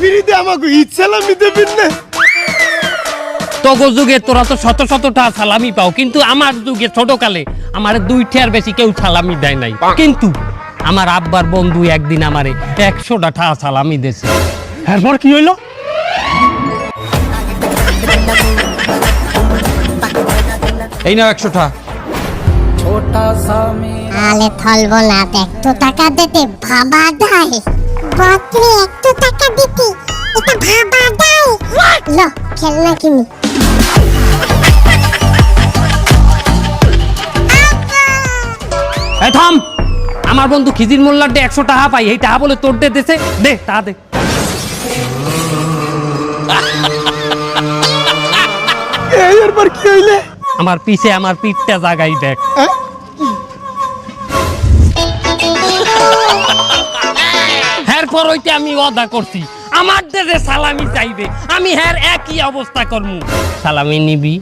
ফিরিতে আমাকে ঈদ সালামি দেবেন না? তোগো যুগে তোরা তো শত শতটা সালামি পাও, কিন্তু আমার যুগে ছোটকালে আমার 2টার বেশি কেউ সালামি দেয় নাই। কিন্তু আমার আব্বার বন্ধু একদিন আমারে 100টা সালামি দিয়েছে। এরপর কি হইলো? এই নাও 100টা। আলে থলবো না, একটু টাকা দিতে ভাবা দেয়। বাপরে, একটু টাকা দিতে এটা ভাবা দেয়। লো, খেলনা কিনি। এই থাম, আমার বন্ধু খিজির মোল্লার 100 টাকা পাই, এই টাকা বলে তোর দে দেছে, দে টাকা দে। এরপর কি হইলে? আমার পিছে আমার পিঠটা জাগাই দেখ। এরপর হইতে আমি ওয়াদা করছি আমার দেশে সালামি চাইবে, আমি হ্যার একই অবস্থা করমু। সালামি নিবি?